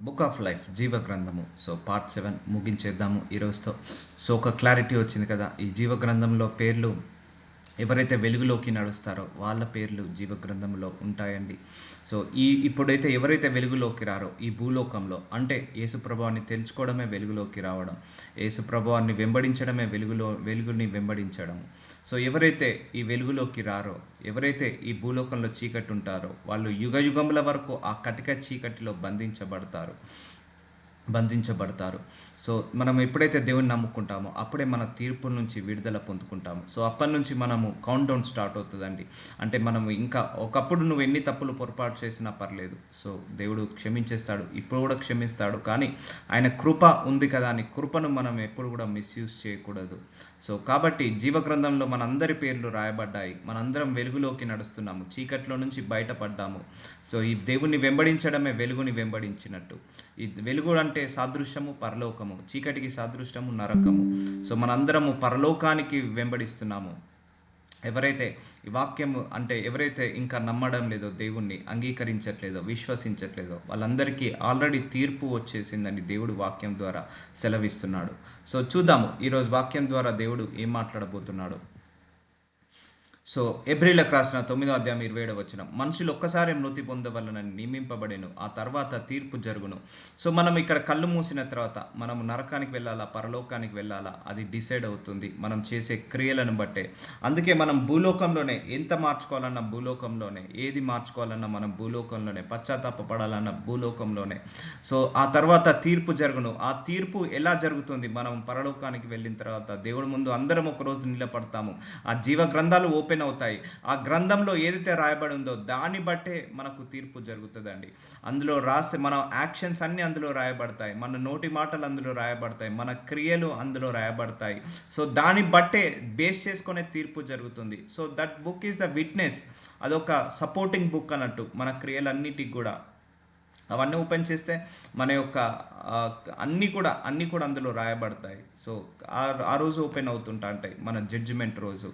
Book of life జీవ గ్రంథము. So part 7 ముగించేద్దాము ఈరోజుతో. So ఒక క్లారిటీ వచ్చింది కదా, ఈ జీవ గ్రంథంలో పేర్లు ఎవరైతే వెలుగులోకి నడుస్తారో వాళ్ళ పేర్లు జీవ గ్రంథంలో ఉంటాయండి. సో ఇప్పుడైతే ఎవరైతే వెలుగులోకి రారో ఈ భూలోకంలో, అంటే యేసుప్రభువాన్ని తెలుసుకోవడమే వెలుగులోకి రావడం, యేసుప్రభువాన్ని వెంబడించడమే వెలుగుని వెంబడించడం. సో ఎవరైతే ఈ వెలుగులోకి రారో, ఎవరైతే ఈ భూలోకంలో చీకటి ఉంటారో వాళ్ళు యుగ యుగముల వరకు ఆ కటిక చీకటిలో బంధించబడతారు. సో మనం ఎప్పుడైతే దేవుని నమ్ముకుంటామో అప్పుడే మన తీర్పు నుంచి విడుదల పొందుకుంటాము. సో అప్పటి నుంచి మనము కౌంట్ డౌన్ స్టార్ట్ అవుతుందండి. అంటే మనము ఇంకా ఒకప్పుడు నువ్వు ఎన్ని తప్పులు పొరపాటు చేసినా పర్లేదు, సో దేవుడు క్షమించేస్తాడు, ఇప్పుడు కూడా క్షమిస్తాడు. కానీ ఆయన కృప ఉంది కదా అని కృపను మనం ఎప్పుడు కూడా మిస్యూజ్ చేయకూడదు. సో కాబట్టి జీవగ్రంథంలో మనందరి పేర్లు రాయబడ్డాయి. మనందరం వెలుగులోకి నడుస్తున్నాము, చీకట్లో నుంచి బయటపడ్డాము. సో ఈ దేవుని వెంబడించడమే వెలుగుని వెంబడించినట్టు. ఈ వెలుగు అంటే సాదృశ్యము పరలోకము, చీకటికి సాదృశ్యము నరకము. సో మనందరము పరలోకానికి వెంబడిస్తున్నాము. ఎవరైతే ఈ వాక్యము అంటే ఎవరైతే ఇంకా నమ్మడం లేదో, దేవుణ్ణి అంగీకరించట్లేదో, విశ్వసించట్లేదో వాళ్ళందరికీ ఆల్రెడీ తీర్పు వచ్చేసిందని దేవుడు వాక్యం ద్వారా సెలవిస్తున్నాడు. సో చూద్దాము ఈరోజు వాక్యం ద్వారా దేవుడు ఏం మాట్లాడబోతున్నాడు. సో ఎబ్రిలకు రాసిన 9వ అధ్యాయం 27వ వచనం, మనుషులు ఒక్కసారి మృతి పొందవలనని నియమింపబడెను, ఆ తర్వాత తీర్పు జరుగును. సో మనం ఇక్కడ కళ్ళు మూసిన తర్వాత మనం నరకానికి వెళ్ళాలా, పరలోకానికి వెళ్ళాలా, అది డిసైడ్ అవుతుంది మనం చేసే క్రియలను బట్టే. అందుకే మనం భూలోకంలోనే ఎంత మార్చుకోవాలన్నా భూలోకంలోనే, ఏది మార్చుకోవాలన్నా మనం భూలోకంలోనే, పశ్చాత్తాపడాలన్న భూలోకంలోనే. సో ఆ తర్వాత తీర్పు జరుగును. ఆ తీర్పు ఎలా జరుగుతుంది? మనం పరలోకానికి వెళ్ళిన తర్వాత దేవుడి ముందు అందరం ఒకరోజు నిలబడతాము. ఆ జీవ గ్రంథాలు ఓపెన్ అవుతాయి. ఆ గ్రంథంలో ఏదైతే రాయబడి ఉందో దాన్ని బట్టే మనకు తీర్పు జరుగుతుందండి. అందులో రాసి మన యాక్షన్స్ అన్నీ అందులో రాయబడతాయి, మన నోటి మాటలు అందులో రాయబడతాయి, మన క్రియలు అందులో రాయబడతాయి. సో దాన్ని బట్టే బేస్ చేసుకునే తీర్పు జరుగుతుంది. So that book is the witness. అదొక సపోర్టింగ్ బుక్ అన్నట్టు మన క్రియలన్నిటికి కూడా. అవన్నీ ఓపెన్ చేస్తే మన యొక్క అన్నీ కూడా అందులో రాయబడతాయి. సో ఆ రోజు ఓపెన్ అవుతుంటా ఉంటాయి మన జడ్జిమెంట్ రోజు.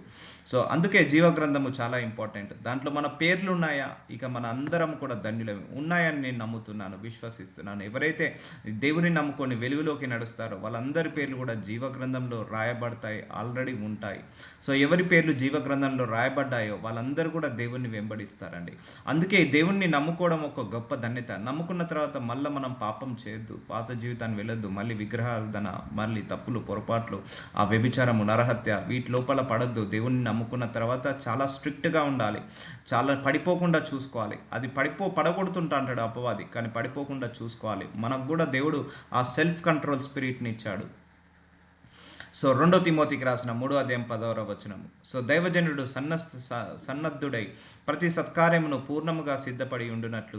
సో అందుకే జీవగ్రంథము చాలా ఇంపార్టెంట్. దాంట్లో మన పేర్లు ఉన్నాయా? ఇక మన అందరం కూడా ధన్యులమే ఉన్నాయని నేను నమ్ముతున్నాను, విశ్వసిస్తున్నాను. ఎవరైతే దేవుని నమ్ముకొని వెలుగులోకి నడుస్తారో వాళ్ళందరి పేర్లు కూడా జీవగ్రంథంలో రాయబడతాయి, ఆల్రెడీ ఉంటాయి. సో ఎవరి పేర్లు జీవగ్రంథంలో రాయబడ్డాయో వాళ్ళందరూ కూడా దేవుణ్ణి వెంబడిస్తారండి. అందుకే దేవుణ్ణి నమ్ముకోవడం ఒక గొప్ప ధన్యత. నమ్ముకున్న తర్వాత మళ్ళీ మనం పాపం చేయొద్దు, పాత జీవితాన్ని వెళ్ళొద్దు, మళ్ళీ విగ్రహార్థన, మళ్ళీ తప్పులు పొరపాట్లు, ఆ వ్యభిచారము, నరహత్య, వీటి లోపల పడద్దు. దేవుణ్ణి నమ్ముకున్న తర్వాత చాలా స్ట్రిక్ట్గా ఉండాలి, చాలా పడిపోకుండా చూసుకోవాలి. అది పడగొడుతుంటా అంటాడు అపవాది, కానీ పడిపోకుండా చూసుకోవాలి. మనకు కూడా దేవుడు ఆ సెల్ఫ్ కంట్రోల్ స్పిరిట్ని ఇచ్చాడు. సో 2 తిమోతికి రాసిన 3వ అధ్యాయం 10వ వచనము, సో దైవజనుడు సన్నద్ధుడై ప్రతి సత్కార్యమును పూర్ణముగా సిద్ధపడి ఉండునట్లు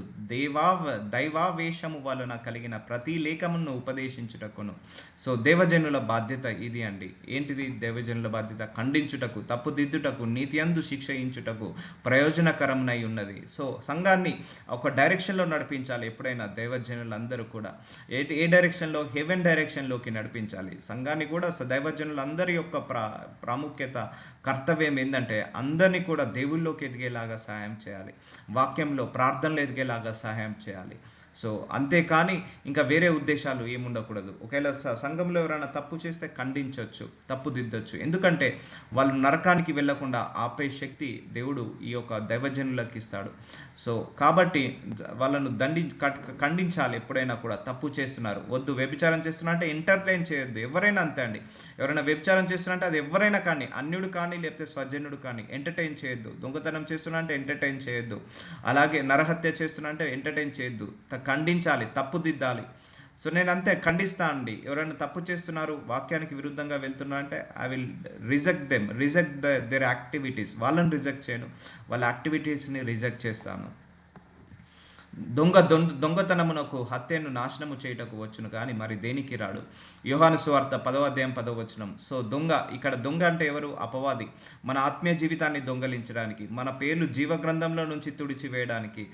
దైవావేశము వలన కలిగిన ప్రతి లేఖమును ఉపదేశించుటకును. సో దేవజనుల బాధ్యత ఇది అండి. ఏంటిది దేవజనుల బాధ్యత? ఖండించుటకు, తప్పుదిద్దుటకు, నీతి అందు శిక్షయించుటకు ప్రయోజనకరమునై ఉన్నది. సో సంఘాన్ని ఒక డైరెక్షన్లో నడిపించాలి. ఎప్పుడైనా దైవజనులందరూ కూడా ఏ డైరెక్షన్లో? హెవెన్ డైరెక్షన్లోకి నడిపించాలి సంఘాన్ని కూడా. దైవజనులందరి యొక్క ప్రాముఖ్యత, కర్తవ్యం ఏంటంటే అందరినీ కూడా దేవుళ్ళలోకి ఎదిగేలాగా సహాయం చేయాలి, వాక్యంలో ప్రార్థనలు ఎదిగేలాగా సహాయం చేయాలి. సో అంతేకాని ఇంకా వేరే ఉద్దేశాలు ఏముండకూడదు. ఒకవేళ సంఘంలో ఎవరైనా తప్పు చేస్తే ఖండించవచ్చు, తప్పుదిద్దొచ్చు. ఎందుకంటే వాళ్ళు నరకానికి వెళ్లకుండా ఆపే శక్తి దేవుడు ఈ యొక్క దైవజనులకు ఇస్తాడు. సో కాబట్టి వాళ్ళను ఖండించాలి. ఎప్పుడైనా కూడా తప్పు చేస్తున్నారు, వద్దు, వ్యభిచారం చేస్తున్నా అంటే ఎంటర్టైన్ చేయొద్దు. ఎవరైనా అంతే అండి. ఎవరైనా వ్యభిచారం చేస్తున్నా అది ఎవరైనా కానీ, అన్యుడు కానీ లేకపోతే స్వజనుడు కానీ, ఎంటర్టైన్ చేయొద్దు. దొంగతనం చేస్తున్నా అంటే ఎంటర్టైన్ చేయొద్దు. అలాగే నరహత్య చేస్తున్నా అంటే ఎంటర్టైన్ చేయొద్దు, ఖండించాలి, తప్పుదిద్దాలి. సో నేను అంతే ఖండిస్తా అండి. ఎవరైనా తప్పు చేస్తున్నారు, వాక్యానికి విరుద్ధంగా వెళ్తున్నారు అంటే I will reject there activities. వాళ్ళని రిజెక్ట్ చేయను, వాళ్ళ యాక్టివిటీస్ని రిజెక్ట్ చేస్తాను. దొంగతనమునకు, హత్యను, నాశనము చేయుటకు వచ్చును కానీ మరి దేనికి రాడు. యోహాను సువార్త 10వ అధ్యాయం 10వ వచనం. సో ఇక్కడ దొంగ అంటే ఎవరు? అపవాది. మన ఆత్మీయ జీవితాన్ని దొంగలించడానికి, మన పేర్లు జీవగ్రంథంలో నుంచి తుడిచివేయడానికి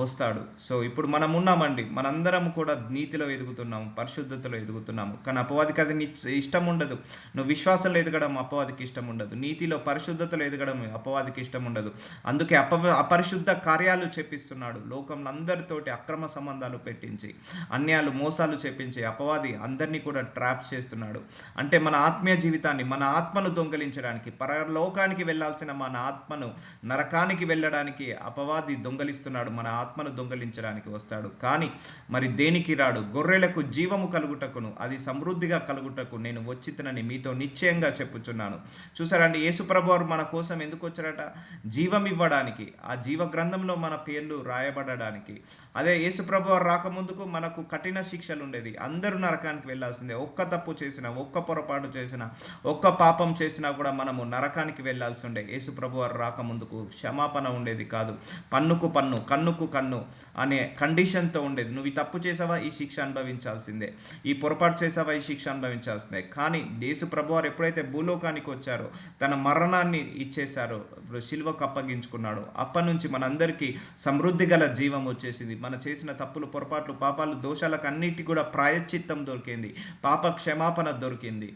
వస్తాడు. సో ఇప్పుడు మనం ఉన్నామండి, మనందరం కూడా నీతిలో ఎదుగుతున్నాము, పరిశుద్ధతలో ఎదుగుతున్నాము. కానీ అపవాదికి అది ఇష్టం ఉండదు. నువ్వు విశ్వాసంలో ఎదగడం అపవాదికి ఇష్టం ఉండదు, నీతిలో పరిశుద్ధతలో ఎదగడం అపవాదికి ఇష్టం ఉండదు. అందుకే అపరిశుద్ధ కార్యాలు చెప్పిస్తున్నాడు. లోకంలో అందరితోటి అక్రమ సంబంధాలు పెట్టించి, అన్యాయాలు మోసాలు చెప్పించి అపవాది అందరినీ కూడా ట్రాప్ చేస్తున్నాడు. అంటే మన ఆత్మీయ జీవితాన్ని, మన ఆత్మను దొంగలించడానికి, పరలోకానికి వెళ్ళాల్సిన మన ఆత్మను నరకానికి వెళ్ళడానికి అపవాది దొంగలిస్తున్నాడు. మన ఆత్మను దొంగలించడానికి వస్తాడు. కానీ మరి దేనికి రాడు? గొర్రెలకు జీవము కలుగుటకును అది సమృద్ధిగా కలుగుటకు నేను వచ్చితనని మీతో నిశ్చయంగా చెప్పుచున్నాను. చూసారండి, యేసుప్రభు వారు మన కోసం ఎందుకు వచ్చారట? జీవం ఇవ్వడానికి, ఆ జీవ గ్రంథంలో మన పేర్లు రాయబడడానికి. అదే యేసుప్రభు వారు రాకముందుకు మనకు కఠిన శిక్షలు ఉండేది. అందరూ నరకానికి వెళ్ళాల్సిందే. ఒక్క తప్పు చేసినా, ఒక్క పొరపాటు చేసినా, ఒక్క పాపం చేసినా కూడా మనము నరకానికి వెళ్ళాల్సి ఉండే. యేసుప్రభు వారు రాకముందుకు క్షమాపణ ఉండేది కాదు. పన్నుకు పన్ను, కన్నుకు కన్ను అనే కండిషన్తో ఉండేది. నువ్వు ఈ తప్పు చేసావా, ఈ శిక్ష అనుభవించాల్సిందే. ఈ పొరపాటు చేసావా, ఈ శిక్ష అనుభవించాల్సిందే. కానీ యేసు ప్రభువారు ఎప్పుడైతే భూలోకానికి వచ్చారో, తన మరణాన్ని ఇచ్చేశారో, శిలువకు అప్పగించుకున్నాడు, అప్పటి నుంచి మనందరికీ సమృద్ధి గల జీవం వచ్చేసింది. మన చేసిన తప్పులు, పొరపాట్లు, పాపాలు, దోషాలకు అన్నిటి కూడా ప్రాయశ్చిత్తం దొరికింది, పాప క్షమాపణ దొరికింది.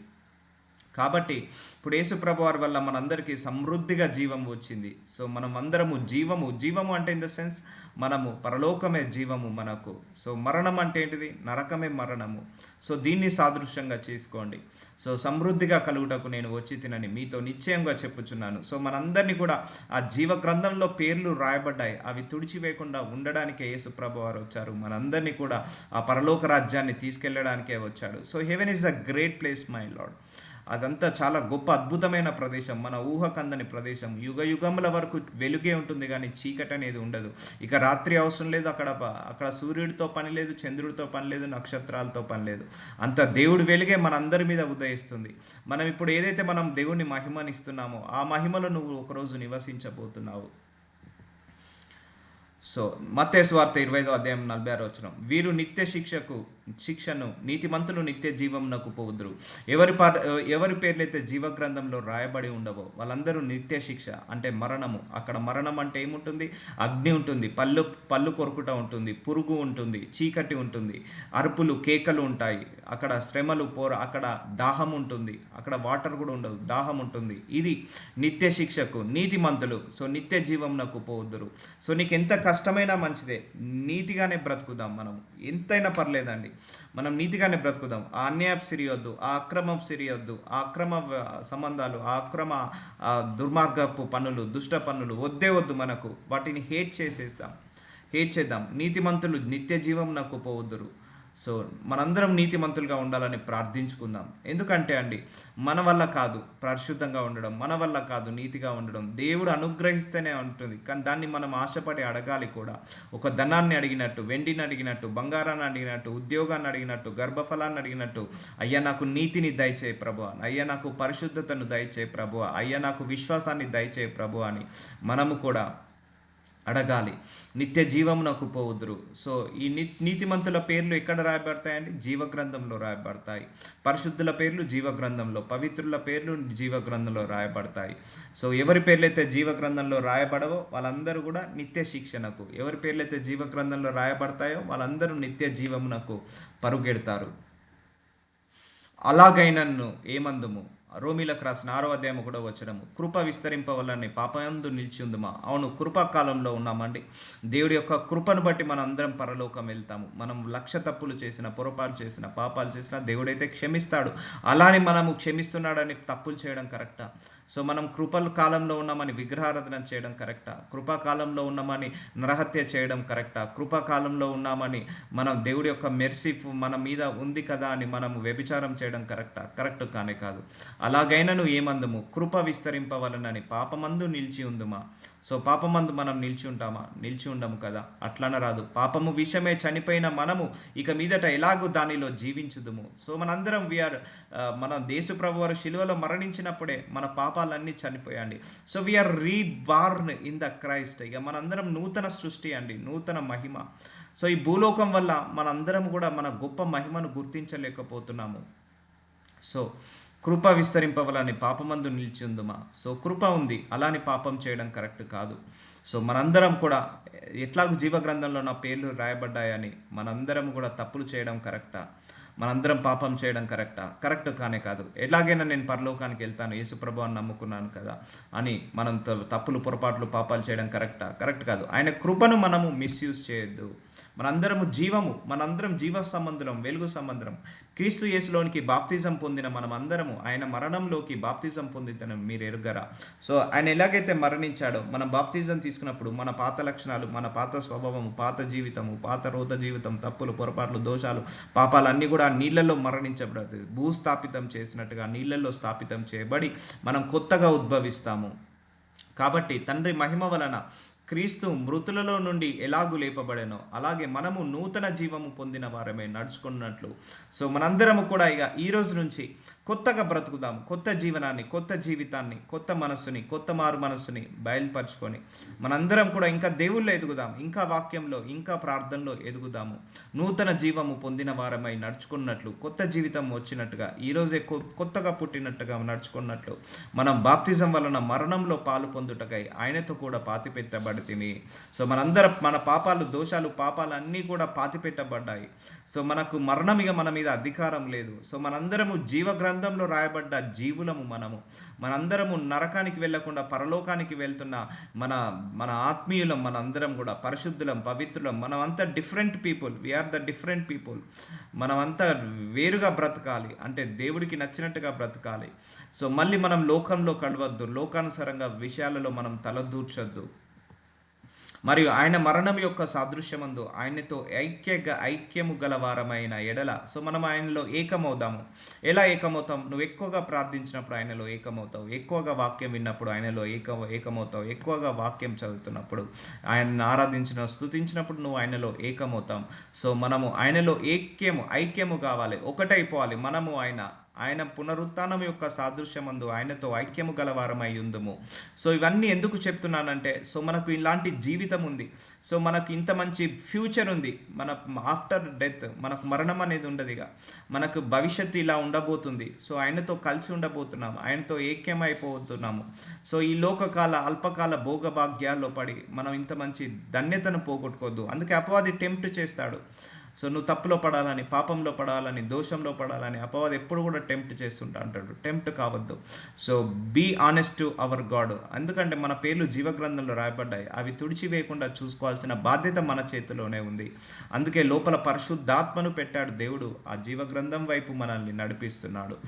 కాబట్టి ఇప్పుడు యేసుప్రభు వారి వల్ల మనందరికీ సమృద్ధిగా జీవం వచ్చింది. సో మనం అందరము జీవము అంటే ఇన్ ద సెన్స్ మనము పరలోకమే జీవము మనకు. సో మరణం అంటే ఏంటిది? నరకమే మరణము. సో దీన్ని సాదృశ్యంగా చేసుకోండి. సో సమృద్ధిగా కలుగుటకు నేను వచ్చి తినని మీతో నిశ్చయంగా చెప్పుచున్నాను. సో మనందరినీ కూడా ఆ జీవ గ్రంథంలో పేర్లు రాయబడ్డాయి. అవి తుడిచివేయకుండా ఉండడానికే యేసుప్రభు వారు వచ్చారు. మనందరినీ కూడా ఆ పరలోక రాజ్యాన్ని తీసుకెళ్ళడానికే వచ్చాడు. So heaven is a great place my lord. అదంతా చాలా గొప్ప అద్భుతమైన ప్రదేశం, మన ఊహకందని ప్రదేశం. యుగ యుగముల వరకు వెలుగే ఉంటుంది, కానీ చీకటి అనేది ఉండదు. ఇక రాత్రి అవసరం లేదు. అక్కడ సూర్యుడితో పని లేదు, చంద్రుడితో పని లేదు, నక్షత్రాలతో పని లేదు. అంత దేవుడి వెలుగే మనందరి మీద ఉదయిస్తుంది. మనం ఇప్పుడు ఏదైతే మనం దేవుడిని మహిమనిస్తున్నామో ఆ మహిమలో నువ్వు ఒకరోజు నివసించబోతున్నావు. సో మత్తయి సువార్త 25:46 వీరు నిత్య శిక్షను, నీతిమంతులు నిత్య జీవమునకు పోవుదురు. ఎవరి పేర్లైతే జీవ గ్రంథంలో రాయబడి ఉండవో వాళ్ళందరూ నిత్య శిక్ష అంటే మరణము. అక్కడ మరణం అంటే ఏముంటుంది? అగ్ని ఉంటుంది, పళ్ళు కొరుకుట ఉంటుంది, పురుగు ఉంటుంది, చీకటి ఉంటుంది, అరుపులు కేకలు ఉంటాయి, అక్కడ శ్రమలు అక్కడ దాహం ఉంటుంది, అక్కడ వాటర్ కూడా ఉండదు, దాహం ఉంటుంది. ఇది నిత్య శిక్షకు నీతిమంతులు. సో నిత్య జీవమునకు పోవుదురు. సో నీకు ఎంత కష్టమైనా మంచిదే, నీతిగానే బ్రతుకుదాం. మనం ఎంతైనా పర్లేదండి, మనం నీతిగానే బ్రతుకుదాం. ఆ అన్యాయపు సిరియొద్దు, ఆ అక్రమం సిరియొద్దు, ఆ అక్రమ సంబంధాలు, ఆ అక్రమ దుర్మార్గపు పనులు, దుష్ట పనులు వద్దు మనకు. వాటిని హేట్ చేద్దాం. నీతిమంతులు నిత్య జీవం నాకు పోవద్దురు. సో మనందరం నీతిమంతులుగా ఉండాలని ప్రార్థించుకుందాం. ఎందుకంటే అండి, మన వల్ల కాదు పరిశుద్ధంగా ఉండడం, మన వల్ల కాదు నీతిగా ఉండడం. దేవుడు అనుగ్రహిస్తేనే ఉంటుంది, కానీ దాన్ని మనం ఆశపడి అడగాలి కూడా. ఒక ధనాన్ని అడిగినట్టు, వెండిని అడిగినట్టు, బంగారాన్ని అడిగినట్టు, ఉద్యోగాన్ని అడిగినట్టు, గర్భఫలాన్ని అడిగినట్టు, అయ్యా నాకు నీతిని దయచేయి ప్రభువా, అయ్యా నాకు పరిశుద్ధతను దయచేయి ప్రభువా, అయ్యా నాకు విశ్వాసాన్ని దయచేయి ప్రభువా అని మనము కూడా అడగాలి. నిత్య జీవమునకు పోవుదురు. సో ఈ నీతిమంతుల పేర్లు ఎక్కడ రాయబడతాయండి? జీవగ్రంథంలో రాయబడతాయి. పరిశుద్ధుల పేర్లు జీవగ్రంథంలో, పవిత్రుల పేర్లు జీవగ్రంథంలో రాయబడతాయి. సో ఎవరి పేర్లైతే జీవగ్రంథంలో రాయబడవో వాళ్ళందరూ కూడా నిత్య శిక్షణకు, ఎవరి పేర్లైతే జీవగ్రంథంలో రాయబడతాయో వాళ్ళందరూ నిత్య జీవమునకు పరుగెడతారు. అలాగైనను ఏమందుము? రోమిలకు రాసిన 6:1 కృప విస్తరింపవలని పాపయందు నిలిచి ఉందమా? అవును, కృపాకాలంలో ఉన్నామండి. దేవుడి యొక్క కృపను బట్టి మనం అందరం పరలోకం వెళ్తాము. మనం 1,00,000 తప్పులు చేసిన, పొరపాటు చేసిన, పాపాలు చేసిన దేవుడైతే క్షమిస్తాడు. అలానే మనము క్షమిస్తున్నాడని తప్పులు చేయడం కరెక్టా? సో మనం కృపల కాలంలో ఉన్నామని విగ్రహారాధన చేయడం కరెక్టా? కృపాకాలంలో ఉన్నామని నరహత్య చేయడం కరెక్టా? కృపాకాలంలో ఉన్నామని మనం దేవుడి యొక్క మెర్సీ మన మీద ఉంది కదా అని మనము వ్యభిచారం చేయడం కరెక్టా? కరెక్ట్ కానే కాదు. అలాగైనను ఏమందుము? కృప విస్తరింపవలనని పాపమందు నిలిచి ఉందుమా? సో పాపమందు మనం నిలిచి ఉంటామా? నిలిచి ఉండము కదా. అట్లన రాదు. పాపము విషయమే చనిపోయిన మనము ఇక మీదట ఎలాగూ దానిలో జీవించుదుము. సో మనందరం మన యేసుప్రభు వారు శిలువలో మరణించినప్పుడే మన పాపాలన్నీ చనిపోయండి. So we are reborn in the Christ. ఇక మనందరం నూతన సృష్టి అండి, నూతన మహిమ. సో ఈ భూలోకం వల్ల మనందరం కూడా మన గొప్ప మహిమను గుర్తించలేకపోతున్నాము. సో కృప విస్తరింపవలని పాపమందు నిలిచి ఉందుమా? సో కృప ఉంది, అలాని పాపం చేయడం కరెక్ట్ కాదు. సో మనందరం కూడా ఎట్లాగూ జీవగ్రంథంలో నా పేర్లు రాయబడ్డాయని మనందరం కూడా తప్పులు చేయడం కరెక్టా? మనందరం పాపం చేయడం కరెక్టా? కరెక్ట్ కానే కాదు. ఎలాగైనా నేను పరలోకానికి వెళ్తాను, యేసుప్రభు అని నమ్ముకున్నాను కదా అని మనం తప్పులు, పొరపాట్లు, పాపాలు చేయడం కరెక్టా? కరెక్ట్ కాదు. ఆయన కృపను మనము మిస్యూజ్ చేయొద్దు. మనందరం జీవ సంబంధులం, వెలుగు సంబంధం. క్రీస్తు యేసులోనికి బాప్తిజం పొందిన మనమందరము ఆయన మరణంలోకి బాప్తిజం పొందితనం మీరు ఎరుగరా? సో ఆయన ఎలాగైతే మరణించాడో మనం బాప్తిజం తీసుకున్నప్పుడు మన పాత లక్షణాలు, మన పాత స్వభావము, పాత జీవితము, పాత రోత జీవితం, తప్పులు, పొరపాట్లు, దోషాలు, పాపాలన్నీ కూడా నీళ్ళల్లో మరణించబడతాయి. భూస్థాపితం చేసినట్టుగా నీళ్ళల్లో స్థాపితం చేయబడి మనం కొత్తగా ఉద్భవిస్తాము. కాబట్టి తండ్రి మహిమ వలన క్రీస్తు మృతులలో నుండి ఎలాగూ లేపబడెనో అలాగే మనము నూతన జీవము పొందిన వారమే నడుచుకున్నట్లు. సో మనందరము కూడా ఇక ఈ రోజు నుంచి కొత్తగా బ్రతుకుదాం. కొత్త జీవనాన్ని, కొత్త జీవితాన్ని, కొత్త మనస్సుని, కొత్త మారు మనస్సుని బయలుపరుచుకొని మనందరం కూడా ఇంకా దేవుళ్ళో ఎదుగుదాం, ఇంకా వాక్యంలో, ఇంకా ప్రార్థనలో ఎదుగుదాము. నూతన జీవము పొందిన వారమై నడుచుకున్నట్లు, కొత్త జీవితం వచ్చినట్టుగా, ఈరోజే కొత్తగా పుట్టినట్టుగా నడుచుకున్నట్లు మనం బాప్తిజం వలన మరణంలో పాలు పొందుటకై ఆయనతో కూడా పాతిపెట్టబడితిమి. సో మన పాపాలు, దోషాలు, పాపాలు అన్నీ కూడా పాతిపెట్టబడ్డాయి. సో మనకు మరణం ఇక మన మీద అధికారం లేదు. సో మనందరము జీవ గ్రంథంలో రాయబడ్డ జీవులము. మనందరము నరకానికి వెళ్ళకుండా పరలోకానికి వెళ్తున్న మన ఆత్మీయులం. మనందరం కూడా పరిశుద్ధులం, పవిత్రులం. మనమంతా different people. We are the different people. మనమంతా వేరుగా బ్రతకాలి, అంటే దేవుడికి నచ్చినట్టుగా బ్రతకాలి. సో మళ్ళీ మనం లోకంలో కడవద్దు, లోకానుసారంగా విషయాలలో మనం తలదూర్చొద్దు. మరియు ఆయన మరణం యొక్క సాదృశ్యమందు ఆయనతో ఐక్యము గలవారమైన ఎడల, సో మనం ఆయనలో ఏకమవుదాము. ఎలా ఏకమవుతాం? నువ్వు ఎక్కువగా ప్రార్థించినప్పుడు ఆయనలో ఏకమవుతావు, ఎక్కువగా వాక్యం విన్నప్పుడు ఆయనలో ఏకమవుతావు, ఎక్కువగా వాక్యం చదువుతున్నప్పుడు, ఆయనను స్తుతించినప్పుడు నువ్వు ఆయనలో ఏకమవుతాం. సో మనము ఆయనలో ఐక్యము కావాలి, ఒకటైపోవాలి. మనము ఆయన పునరుత్థానం యొక్క సాదృశ్యమందు ఆయనతో ఐక్యము గలవారమై ఉందుము. సో ఇవన్నీ ఎందుకు చెప్తున్నానంటే, సో మనకు ఇలాంటి జీవితం ఉంది. సో మనకు ఇంత మంచి ఫ్యూచర్ ఉంది. మన ఆఫ్టర్ డెత్ మనకు మరణం అనేది ఉండదు. ఇక మనకు భవిష్యత్తు ఇలా ఉండబోతుంది. సో ఆయనతో కలిసి ఉండబోతున్నాము, ఆయనతో ఐక్యమైపోతున్నాము. సో ఈ లోకకాల అల్పకాల భోగభాగ్యాల్లో పడి మనం ఇంత మంచి ధన్యతను పోగొట్టుకోవద్దు. అందుకే అపవాది టెంప్ట్ చేస్తాడు. సో నువ్వు తప్పులో పడాలని, పాపంలో పడాలని, దోషంలో పడాలని అపవాది ఎప్పుడు కూడా టెంప్ట్ చేస్తుంటా అంటాడు. టెంప్ట్ కావద్దు. So be honest to our God. ఎందుకంటే మన పేర్లు జీవగ్రంథంలో రాయబడ్డాయి. అవి తుడిచివేయకుండా చూసుకోవాల్సిన బాధ్యత మన చేతిలోనే ఉంది. అందుకే లోపల పరిశుద్ధాత్మను పెట్టాడు దేవుడు. ఆ జీవగ్రంథం వైపు మనల్ని నడిపిస్తున్నాడు.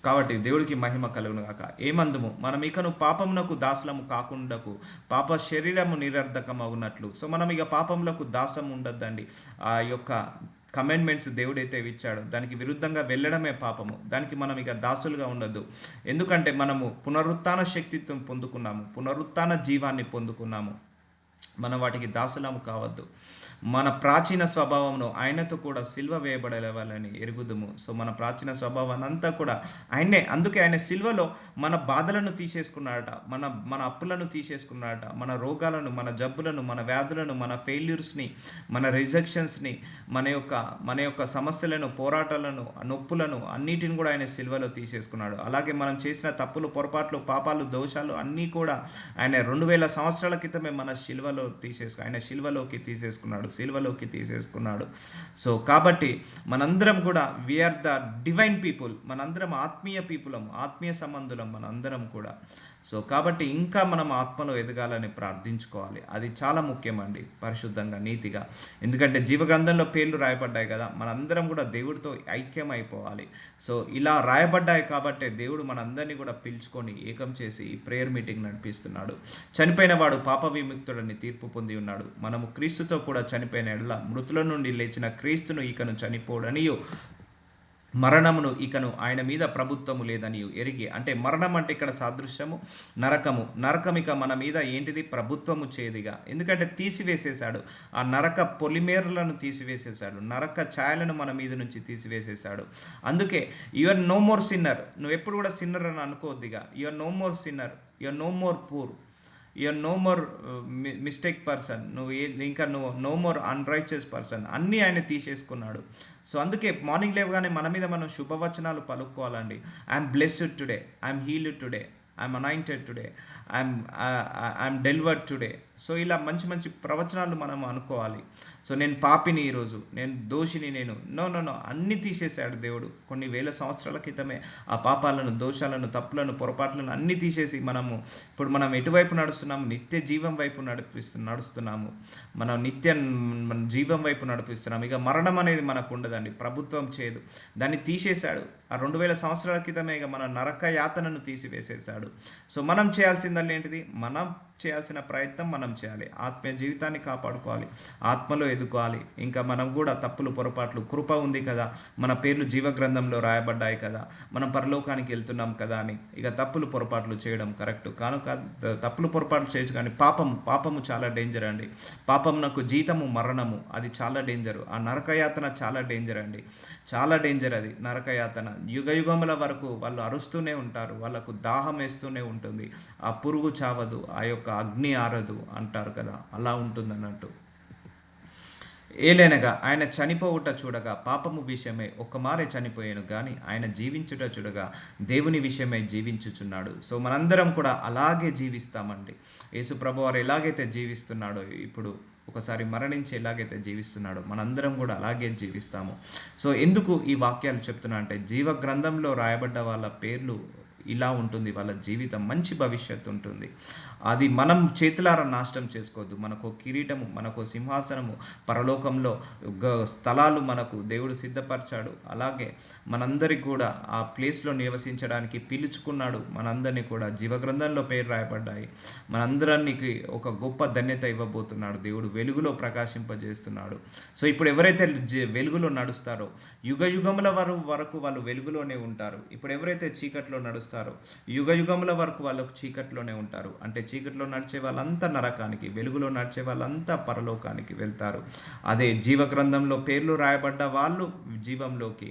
కాబట్టి దేవుడికి మహిమ కలుగును గాక. ఏమందుము మనం ఇకను పాపమునకు దాసులము కాకుండాకు పాప శరీరము నిరర్ధకమగునట్లు. సో మనం ఇక పాపములకు దాసం ఉండొద్దండి. ఆ యొక్క కమెండ్మెంట్స్ దేవుడైతే ఇచ్చాడో దానికి విరుద్ధంగా వెళ్ళడమే పాపము. దానికి మనం ఇక దాసులుగా ఉండొద్దు. ఎందుకంటే మనము పునరుత్థాన శక్తిత్వం పొందుకున్నాము, పునరుత్థాన జీవాన్ని పొందుకున్నాము. మనం వాటికి దాసులము కావద్దు. మన ప్రాచీన స్వభావంను ఆయనతో కూడా సిల్వ వేయబడలేవాలని ఎరుగుదుము. సో మన ప్రాచీన స్వభావాన్ని అంతా కూడా ఆయనే. అందుకే ఆయన సిల్వలో మన బాధలను తీసేసుకున్నాడట, మన అప్పులను తీసేసుకున్నాడట, మన రోగాలను, మన జబ్బులను, మన వ్యాధులను, మన ఫెయిల్యూర్స్ని, మన రిజెక్షన్స్ని, మన యొక్క సమస్యలను, పోరాటాలను, నొప్పులను అన్నిటిని కూడా ఆయన సిల్వలో తీసేసుకున్నాడు. అలాగే మనం చేసిన తప్పులు, పొరపాట్లు, పాపాలు, దోషాలు అన్నీ కూడా ఆయన 2000 సంవత్సరాల క్రితమే మన ఆయన సిల్వలోకి తీసేసుకున్నాడు. సో కాబట్టి మనందరం కూడా వీఆర్ ద డివైన్ పీపుల్. మనందరం ఆత్మీయ పీపులము, ఆత్మీయ సంబంధులం మనందరం కూడా. సో కాబట్టి ఇంకా మనం ఆత్మలో ఎదగాలని ప్రార్థించుకోవాలి. అది చాలా ముఖ్యమండి, పరిశుద్ధంగా, నీతిగా. ఎందుకంటే జీవగ్రంథంలో పేర్లు రాయబడ్డాయి కదా, మనందరం కూడా దేవుడితో ఐక్యం అయిపోవాలి. సో ఇలా రాయబడ్డాయి కాబట్టే దేవుడు మనందరినీ కూడా పిలుచుకొని ఏకం చేసి ఈ ప్రేయర్ మీటింగ్ నడిపిస్తున్నాడు. చనిపోయిన వాడు పాప విముక్తుడని తీర్పు పొంది ఉన్నాడు. మనము క్రీస్తుతో కూడా చనిపోయిన ఎడల మృతుల నుండి లేచిన క్రీస్తును ఇకను చనిపోడనియో మరణమును ఇకను ఆయన మీద ప్రభుత్వము లేదని ఎరిగి. అంటే మరణం అంటే ఇక్కడ సాదృశ్యము నరకం ఇక మన మీద ఏంటిది? ప్రభుత్వము చేయదిగా. ఎందుకంటే తీసివేసేశాడు, ఆ నరక పొలిమేరులను తీసివేసేశాడు, నరక ఛాయలను మన మీద నుంచి తీసివేసేశాడు. అందుకే you are no more sinner. నువ్వు ఎప్పుడు కూడా సిన్నర్ అని అనుకోవద్దిగా. You are no more sinner, you are no more poor, you are no more mistake person. నువ్వు నో మోర్ అన్రైచియస్ పర్సన్. అన్నీ ఆయన తీసేసుకున్నాడు. సో అందుకే మార్నింగ్ లేవగానే మనం శుభవచనాలు పలుక్కోవాలండి. I'm blessed today, I'm healed today, I'm anointed today, I'm delivered today. So ఇలా మంచి మంచి ప్రవచనాలు మనం అనుకోవాలి. సో నేను పాపిని, ఈరోజు నేను దోషిని, నేను నో నో నో అన్నీ తీసేశాడు దేవుడు. కొన్ని వేల సంవత్సరాల క్రితమే ఆ పాపాలను, దోషాలను, తప్పులను, పొరపాట్లను అన్నీ తీసేసి ఇప్పుడు మనం ఎటువైపు నడుస్తున్నాము? నిత్య జీవం వైపు నడుస్తున్నాము. మనం మన జీవం వైపు నడిపిస్తున్నాం. ఇక మరణం అనేది మనకు ఉండదండి. ప్రభుత్వం చేయదు, దాన్ని తీసేశాడు. ఆ 2000 సంవత్సరాల క్రితమే ఇక మన నరక యాతనను తీసివేసేసాడు. సో మనం చేయాల్సిందల్లా ఏంటిది? మనం చేయాల్సిన ప్రయత్నం మనం చేయాలి. ఆత్మీయ జీవితాన్ని కాపాడుకోవాలి, ఆత్మలో ఎదుకోవాలి. ఇంకా మనం కూడా తప్పులు, పొరపాట్లు, కృప ఉంది కదా, మన పేర్లు జీవగ్రంథంలో రాయబడ్డాయి కదా, మనం పరలోకానికి వెళ్తున్నాం కదా అని ఇక తప్పులు, పొరపాట్లు చేయడం కరెక్ట్ కాదు. తప్పులు, పొరపాట్లు చేయొచ్చు, కానీ పాపము చాలా డేంజర్ అండి. పాపమునకు జీతము మరణము, అది చాలా డేంజరు. ఆ నరకయాతన చాలా డేంజర్ అండి, చాలా డేంజర్ అది నరకయాతన. యుగముల వరకు వాళ్ళు అరుస్తూనే ఉంటారు, వాళ్ళకు దాహం వేస్తూనే ఉంటుంది. ఆ పురుగు చావదు, ఆ యొక్క అగ్ని ఆరదు అంటారు కదా, అలా ఉంటుంది అన్నట్టు. ఏలైనగా ఆయన చనిపోవుట చూడగా పాపము విషయమై ఒక్కమారే చనిపోయాను, కానీ ఆయన జీవించుట చూడగా దేవుని విషయమై జీవించుచున్నాడు. సో మనందరం కూడా అలాగే జీవిస్తామండి. యేసు ప్రభువారు ఎలాగైతే జీవిస్తున్నాడో, ఇప్పుడు ఒకసారి మరణించి ఎలాగైతే జీవిస్తున్నాడో మనందరం కూడా అలాగే జీవిస్తాము. సో ఎందుకు ఈ వాక్యాలు చెప్తున్నా అంటే, జీవ గ్రంథంలో రాయబడ్డ వాళ్ళ పేర్లు ఇలా ఉంటుంది, వాళ్ళ జీవితం మంచి భవిష్యత్తు ఉంటుంది. అది మనం చేతులారా నాశనం చేసుకోవద్దు. మనకు కిరీటము, మనకు సింహాసనము, పరలోకంలో స్థలాలు మనకు దేవుడు సిద్ధపరిచాడు. అలాగే మనందరికి కూడా ఆ ప్లేస్లో నివసించడానికి పిలుచుకున్నాడు. మనందరినీ కూడా జీవగ్రంథంలో పేరు రాయబడ్డాయి. మనందరానికి ఒక గొప్ప ధన్యత ఇవ్వబోతున్నాడు దేవుడు. వెలుగులో ప్రకాశింపజేస్తున్నాడు. సో ఇప్పుడు ఎవరైతే వెలుగులో నడుస్తారో యుగముల వరకు వాళ్ళు వెలుగులోనే ఉంటారు. ఇప్పుడు ఎవరైతే చీకట్లో నడుస్తారో యుగముల వరకు వాళ్ళు చీకట్లోనే ఉంటారు. అంటే చీకట్లో నడిచే వాళ్ళంతా నరకానికి, వెలుగులో నడిచే వాళ్ళంతా పరలోకానికి వెళ్తారు. అదే జీవగ్రంథంలో పేర్లు రాయబడ్డ వాళ్ళు జీవంలోకి,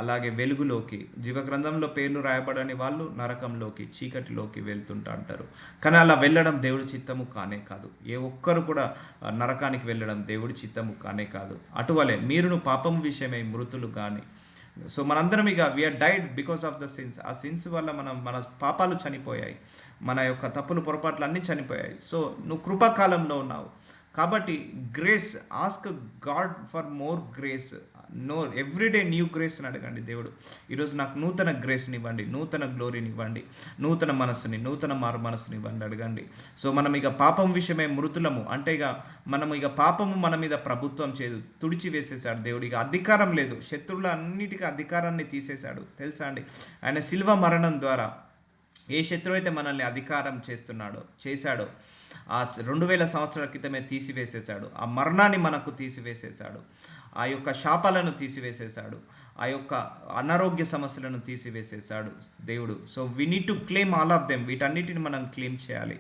అలాగే వెలుగులోకి, జీవగ్రంథంలో పేర్లు రాయబడని వాళ్ళు నరకంలోకి, చీకటిలోకి వెళ్తుంటారు. కానీ అలా వెళ్ళడం దేవుడి చిత్తము కానే కాదు. ఏ ఒక్కరు కూడా నరకానికి వెళ్ళడం దేవుడి చిత్తము కానే కాదు. అటువలే మీరును పాపం విషయమై మృతులు కానీ. సో మనందరం ఇక we are died because of the sins. ఆ సిన్స్ వల్ల మన పాపాలు చనిపోయాయి, మన యొక్క తప్పులు, పొరపాట్లు అన్నీ చనిపోయాయి. సో నువ్వు కృపాకాలంలో ఉన్నావు కాబట్టి grace, ask God for more grace. Everyday new grace అని అడగండి. దేవుడు ఈరోజు నాకు నూతన గ్రేస్ని ఇవ్వండి, నూతన గ్లోరీని ఇవ్వండి, నూతన మనస్సుని, నూతన మారు మనస్సుని ఇవ్వండి అడగండి. సో మనం ఇక పాపం విషయమే మృతులము అంటే ఇక పాపము మన మీద ప్రభుత్వం చేయదు, తుడిచి వేసేసాడు దేవుడు. ఇక అధికారం లేదు, శత్రువుల అన్నిటికీ అధికారాన్ని తీసేశాడు. తెలుసా అండి? ఆయన శిల్వ మరణం ద్వారా ఏ శత్రువు అయితే మనల్ని అధికారం చేశాడో ఆ 2000 సంవత్సరాల క్రితమే తీసివేసేశాడు. ఆ మరణాన్ని మనకు తీసివేసేశాడు, ఆ యొక్క శాపాలను తీసివేసేశాడు, ఆ యొక్క అనారోగ్య సమస్యలను తీసివేసేశాడు దేవుడు. So we need to claim all of them. వీటన్నిటిని మనం క్లెయిమ్ చేయాలి.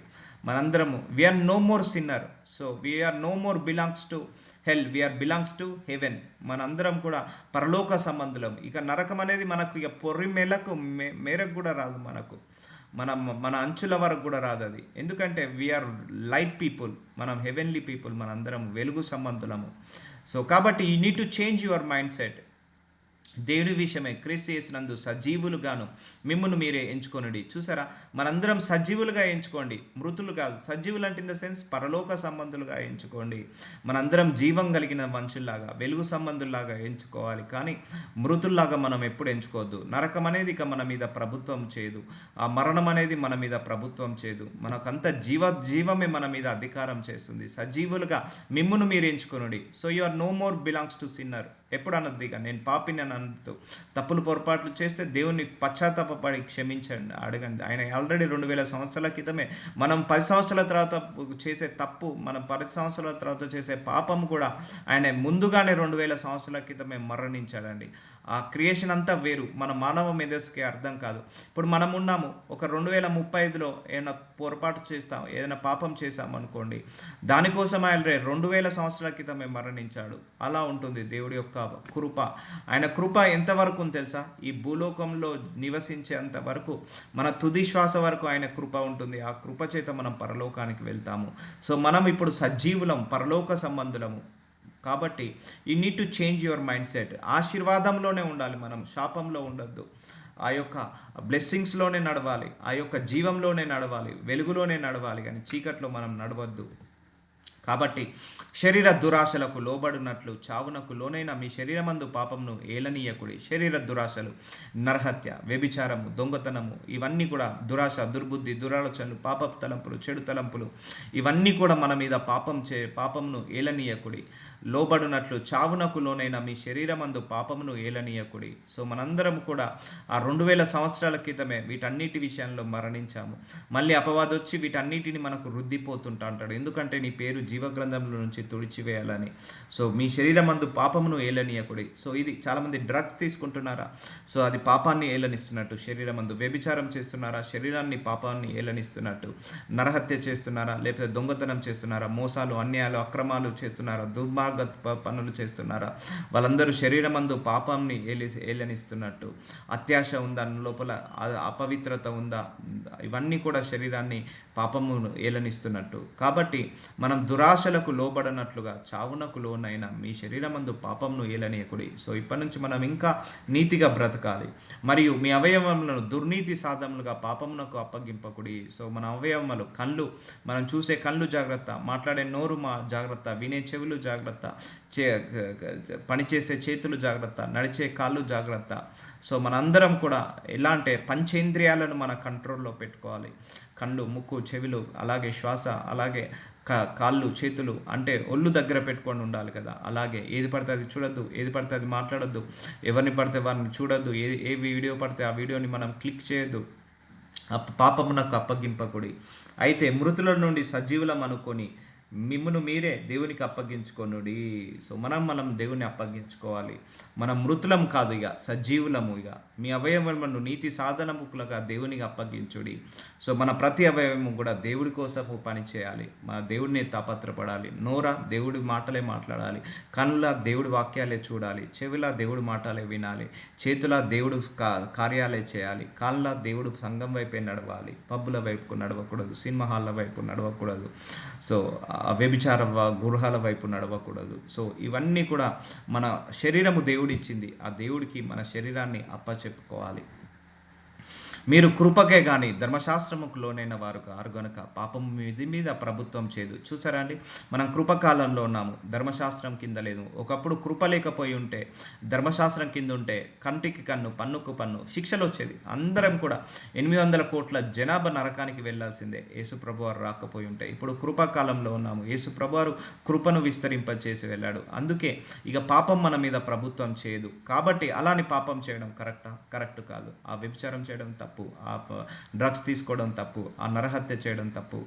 మనందరము we are no more sinner. So we are no more belongs to hell, we are belongs to heaven. మనందరం కూడా పరలోక సంబంధులం. ఇక నరకం అనేది మనకు ఇక పొర్రి మేరకు కూడా రాదు, మన అంచుల వరకు కూడా రాదు అది. ఎందుకంటే వీఆర్ లైట్ పీపుల్, మనం హెవెన్లీ పీపుల్, మనందరం వెలుగు సంబంధులము. సో కాబట్టి you need to change your mind set. దేవుడి విషయమే క్రీస్తు యేసునందు సజీవులుగాను మిమ్మును మీరే ఎంచుకొనుడి. చూసారా, మనందరం సజీవులుగా ఎంచుకోండి, మృతులు కాదు. సజీవులు అంటే ఇన్ ద సెన్స్ పరలోక సంబంధులుగా ఎంచుకోండి. మనందరం జీవం కలిగిన మనుషుల్లాగా, వెలుగు సంబంధుల్లాగా ఎంచుకోవాలి, కానీ మృతుల్లాగా మనం ఎప్పుడు ఎంచుకోవద్దు. నరకం అనేది ఇక మన మీద ప్రభుత్వం చేయదు, ఆ మరణం అనేది మన మీద ప్రభుత్వం చేయదు. మనకంత జీవమే మన మీద అధికారం చేస్తుంది. సజీవులుగా మిమ్మును మీరు ఎంచుకొనుడి. So you are no more belongs to sinner. ఎప్పుడు అనొద్దు ఇక నేను పాపిని అని అనొద్దు. తప్పులు, పొరపాట్లు చేస్తే దేవుని పశ్చాత్తాపడి క్షమించండి, అడగండి. ఆయన ఆల్రెడీ 2000 సంవత్సరాల క్రితమే, మనం 10 సంవత్సరాల తర్వాత చేసే తప్పు, మనం 10 సంవత్సరాల తర్వాత చేసే పాపం కూడా ఆయన ముందుగానే 2000 సంవత్సరాల క్రితమే మరణించాడండి. ఆ క్రియేషన్ అంతా వేరు, మన మానవ మేధస్సుకి అర్థం కాదు. ఇప్పుడు మనం ఉన్నాము, ఒక 2035లో ఏదైనా పొరపాటు చేస్తాం, ఏదైనా పాపం చేస్తాం అనుకోండి, దానికోసం ఆయన 2000 సంవత్సరాల క్రితమే మరణించాడు. అలా ఉంటుంది దేవుడి యొక్క కృప. ఆయన కృప ఎంతవరకు ఉంది తెలుసా? ఈ భూలోకంలో నివసించేంత వరకు, మన తుది శ్వాస వరకు ఆయన కృప ఉంటుంది. ఆ కృప చేత మనం పరలోకానికి వెళ్తాము. సో మనం ఇప్పుడు సజీవులం, పరలోక సంబంధులము. కాబట్టి you need to change your mindset. ఆశీర్వాదంలోనే ఉండాలి మనం, శాపంలో ఉండొద్దు. ఆ యొక్క బ్లెస్సింగ్స్లోనే నడవాలి, ఆ యొక్క జీవంలోనే నడవాలి, వెలుగులోనే నడవాలి, కానీ చీకట్లో మనం నడవద్దు. కాబట్టి శరీర దురాశలకు లోబడినట్లు చావునకు లోనైన మీ శరీరమందు పాపమును ఏలనీయకుడి. శరీర దురాశలు, నరహత్య, వ్యభిచారము, దొంగతనము, ఇవన్నీ కూడా దురాశ, దుర్బుద్ధి, దురాలోచనలు, పాపపు తలంపులు, చెడు తలంపులు, ఇవన్నీ కూడా మన మీద పాపమును ఏలనీయకుడి. లోబడినట్లు చావునకు లోనైన మీ శరీరమందు పాపమును ఏలనీయకుడి. సో మనందరం కూడా ఆ 2000 సంవత్సరాల క్రితమే వీటన్నిటి విషయంలో మరణించాము. మళ్ళీ అపవాదొచ్చి వీటన్నిటిని మనకు రుద్దిపోతుంటా అంటాడు. ఎందుకంటే నీ పేరు జీవగ్రంథంలో నుంచి తుడిచివేయాలని. సో మీ శరీరమందు పాపమును ఏలనీయకుడి. సో ఇది చాలామంది డ్రగ్స్ తీసుకుంటున్నారా, సో అది పాపాన్ని ఏలనిస్తున్నట్టు. శరీరమందు వ్యభిచారం చేస్తున్నారా, శరీరాన్ని పాపాన్ని ఏలనిస్తున్నట్టు. నరహత్య చేస్తున్నారా, లేకపోతే దొంగతనం చేస్తున్నారా, మోసాలు, అన్యాయాలు, అక్రమాలు చేస్తున్నారా, దుర్మార్గ పనులు చేస్తున్నారా, వాళ్ళందరూ శరీరమందు పాపాన్ని ఏలనిస్తున్నట్టు. అత్యాశ ఉందా లోపల, అపవిత్రత ఉందా, ఇవన్నీ కూడా శరీరాన్ని పాపమును ఏలనిస్తున్నట్టు. కాబట్టి మనం దురాశలకు లోబడనట్లుగా చావునకు లోనైన మీ శరీరమందు పాపమును ఏలనీయకుడి. సో ఇప్పటి నుంచి మనం ఇంకా నీతిగా బ్రతకాలి. మరియు మీ అవయవములను దుర్నీతి సాధనలుగా పాపమునకు అప్పగింపకుడి. సో మన అవయవములు, కళ్ళు, మనం చూసే కళ్ళు జాగ్రత్త, మాట్లాడే నోరు జాగ్రత్త, వినే చెవులు జాగ్రత్త, పనిచేసే చేతులు జాగ్రత్త, నడిచే కాళ్ళు జాగ్రత్త. సో మనందరం కూడా ఎలా అంటే పంచేంద్రియాలను మన కంట్రోల్లో పెట్టుకోవాలి. కళ్ళు, ముక్కు, చెవులు, అలాగే శ్వాస, అలాగే కాళ్ళు, చేతులు, అంటే ఒళ్ళు దగ్గర పెట్టుకొని ఉండాలి కదా. అలాగే ఏది పడితే అది చూడొద్దు, ఏది పడితే అది మాట్లాడొద్దు, ఎవరిని పడితే వారిని చూడొద్దు, ఏ వీడియో పడితే ఆ వీడియోని మనం క్లిక్ చేయొద్దు. పాపమునకు అప్పగింపకుడి. అయితే మృతుల నుండి సజీవులం అనుకొని మిమ్మును మీరే దేవునికి అప్పగించుకొనుడి. సో మనం దేవుని అప్పగించుకోవాలి. మనం మృతులం కాదు, ఇక సజీవులము. ఇక మీ అవయవములను నీతి సాధనములుగా దేవునికి అప్పగించుడి. సో మన ప్రతి అవయవము కూడా దేవుడి కోసము పనిచేయాలి. మన దేవుడిని తాపత్రపడాలి. నోర దేవుడి మాటలే మాట్లాడాలి, కనుల దేవుడి వాక్యాలే చూడాలి, చెవిల దేవుడి మాటలే వినాలి, చేతుల దేవుడు కార్యాలే చేయాలి, కాళ్ళ దేవుడు సంఘం వైపే నడవాలి, పబ్బుల వైపుకు నడవకూడదు, సినిమా హాళ్ళ వైపు నడవకూడదు, సో వ్యభిచార గృహాల వైపు నడవకూడదు. సో ఇవన్నీ కూడా మన శరీరము దేవుడు ఇచ్చింది, ఆ దేవుడికి మన శరీరాన్ని అప్పచెప్పుకోవాలి. మీరు కృపకే కానీ ధర్మశాస్త్రముకు లోనైన వారు కారు గనుక పాపము మీద ప్రభుత్వం చేయదు. చూసారా అండి, మనం కృపకాలంలో ఉన్నాము, ధర్మశాస్త్రం కింద లేదు. ఒకప్పుడు కృప లేకపోయి ఉంటే, ధర్మశాస్త్రం కింద ఉంటే కంటికి కన్ను, పన్నుకు పన్ను శిక్షలు వచ్చేది. అందరం కూడా 800 కోట్ల జనాభా నరకానికి వెళ్లాల్సిందే యేసు ప్రభువారు రాకపోయి ఉంటే. ఇప్పుడు కృపాకాలంలో ఉన్నాము, యేసు ప్రభువారు కృపను విస్తరింపచేసి వెళ్ళాడు. అందుకే ఇక పాపం మన మీద ప్రభుత్వం చేయదు. కాబట్టి అలాని పాపం చేయడం కరెక్ట్ కాదు. ఆ వ్యభిచారం చేయడం తప్పు, ఆ డ్రగ్స్ తీసుకోవడం తప్పు, ఆ నరహత్య చేయడం తప్పు.